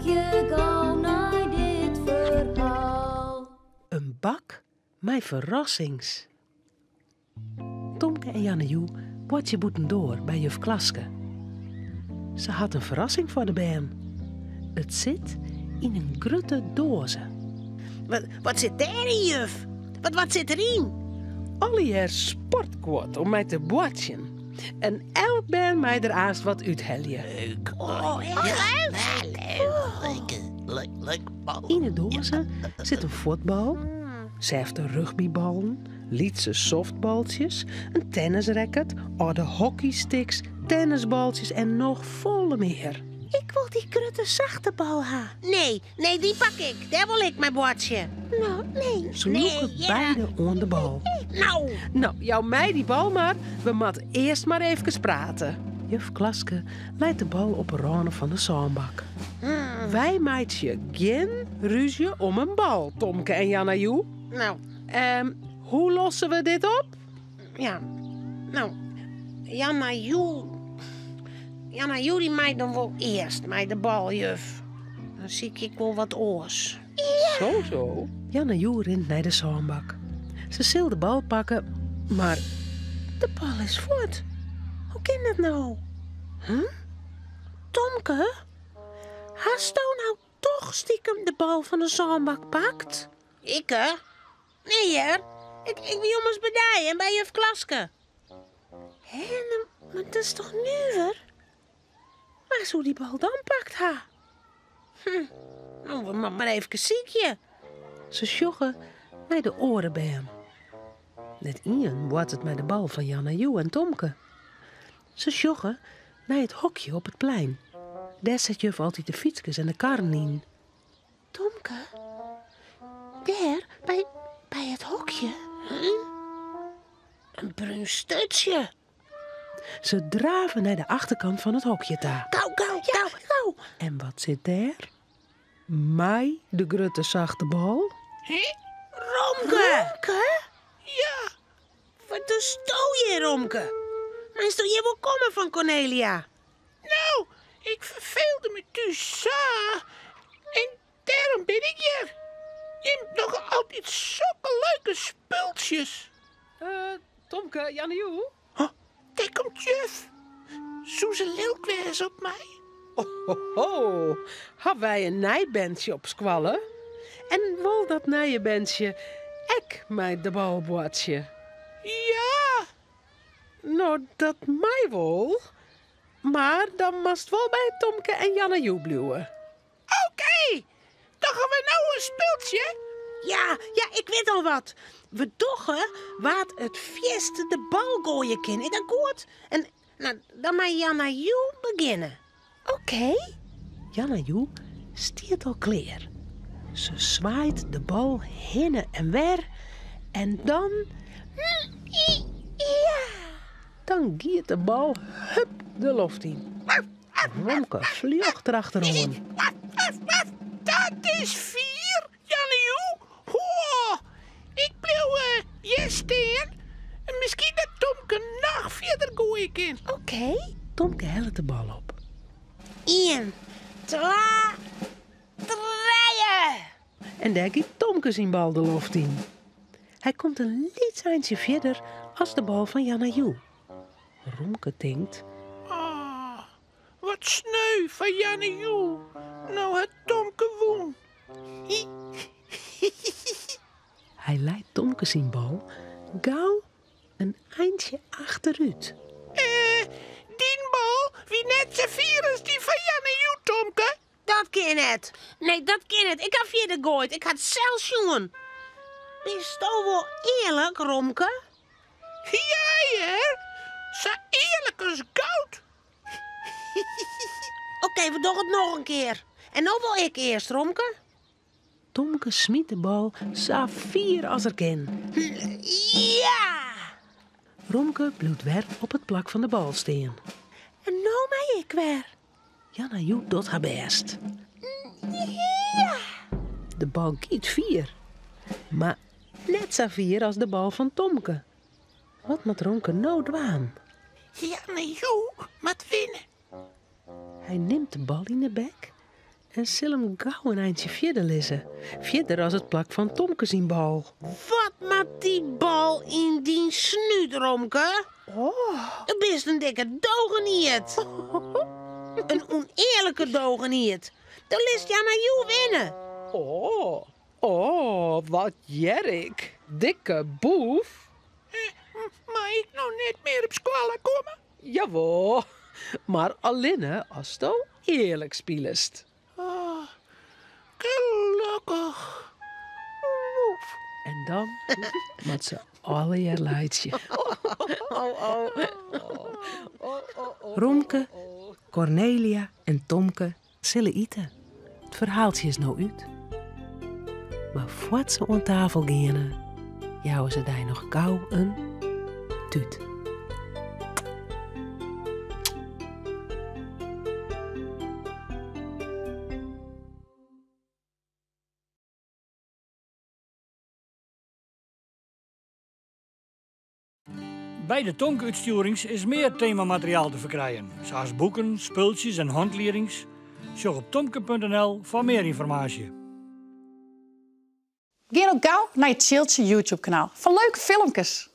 je gauw naar dit verhaal. Een bak met verrassings. Tomke en Jannejoe watje boeten door bij juf Klaske. Ze had een verrassing voor de bern. Het zit in een grote doze. Wat zit daarin, juf? Wat zit erin? Alleer sportkwart om mij te boatjen. En elk bern mij er aast wat uithelje. Leuk. Leuk. In de doze zit een voetbal, zefde rugbyballen, lietse softbaltjes, een tennisracket, oude hockeysticks, tennisbaltjes en nog volle meer. Ik wil die grote zachte bal ha. Nee, die pak ik. Daar wil ik mijn bordje. Nou, nee. Ze loeken beide aan de bal. Nou, jou mij die bal maar. We moeten eerst maar even praten. Juf Klaske leidt de bal op een rande van de zandbak. Wij meidje geen ruzie om een bal, Tomke en Jannejoe. nou, Hoe lossen we dit op? ja. Nou, Janna die mij dan wel eerst, mij de bal, juf. Dan zie ik wel wat oors. Zo. Jannejoe rent naar de zandbak. Ze zal de bal pakken, maar De bal is voort. Hoe kan dat nou? Tomke? Hast jou nou toch stiekem de bal van de zandbak pakt? Ik, hè? Nee, hè? Ik ben jongens bedijen bij juf Klaske. Hé, maar dat is toch nuver? Maar zo die bal dan pakt, ha? Nou, we moeten maar even ziekje. ze sjoggen naar de orenbeen. Net ien wordt het met de bal van Jannejoe en Tomke. Ze sjoggen naar het hokje op het plein. Daar zet juf altijd de fietsjes en de karren in. Tomke? Daar, bij het hokje? Een bruin stutsje. Ze draven naar de achterkant van het hokje daar. Gauw. En wat zit daar? Mij, de grote zachte bal. Romke? Ja. Wat doe je, Romke? Meinst je wil komen van Cornelia? Nou, ik verveelde me dus zo. En daarom ben ik hier. Je hebt nog altijd zulke leuke spultjes. Tomke, Jannejoe? Daar komt juf. Zoeze lilk weer eens op mij. Ho, hebben wij een nijbandje op squallen? En wil dat nijbandje ek mij de balbootje? Ja, Nou, dat mij wel. Maar dan moest wel bij Tomke en Jannejoe blijven. oké. Dan gaan we nou een spultje. Ja, ik weet al wat. We doggen wat het fieste de bal gooien kan. Is dat goed? En nou, dan mag Janna beginnen. Oké. Jannejoe stiert al klaar. Ze zwaait de bal heen en weer. En dan... Dan giet de bal hup de lucht in. Romke vlucht erachterom. Dat is 4, Jannejoe. Ho, ik blijf hier staan. En misschien dat Tomke nog verder gooien kan. Oké. Tomke helpt de bal op. 1, 2, 3. En daar giet Tomke zijn bal de lucht in. Hij komt een lietseindje verder als de bal van Jannejoe. Romke denkt... Ah, wat sneu van Jannejoe. Nou het Tomke woon. Hij leidt Tomke zijn bal gauw een eindje achteruit. Die bal, wie net zo vier als die van Jannejoe, Tomke. Dat kan het. Nee, dat kan het. Ik had verder gooid. Ik had zelfs jongen. Is toch wel eerlijk, Romke? Jij, hè? Zo eerlijk als goud. Oké, we doen het nog een keer. En nou wil ik eerst, Romke. Tomke smiet de bal zo vier als er kan. Ja! Romke bloedt weer op het plak van de bal staan. En nou mij ik weer. Jannejoe doet haar best. Ja! De bal giet 4. Maar net zo 4 als de bal van Tomke. Wat moet Romke nou doen? Jannejoe moet winnen. Hij neemt de bal in de bek en sil hem gauw een eindje verder lezen. Verder als het plak van Tomke zien bal. Wat maakt die bal in die snuit, Romke? Het is een dikke dogeniet. Een oneerlijke dogeniet. Dan list Jan en Joe winnen. Wat jerk. Dikke boef. Mag ik nou net meer op school komen? Jawel, maar alleen als je eerlijk spielest. Gelukkig. En dan moet ze alle jaar leidje. Romke, Cornelia en Tomke zullen eten. Het verhaaltje is nou uit. Maar voordat ze aan tafel gaan, jouwen ze daar nog gauw een tuut. Bij de Tonke-uitstuurings is meer themamateriaal te verkrijgen, zoals boeken, spultjes en handleerings. Zoek op tomke.nl voor meer informatie. Ga ook gauw naar het Chiltje YouTube-kanaal voor leuke filmpjes.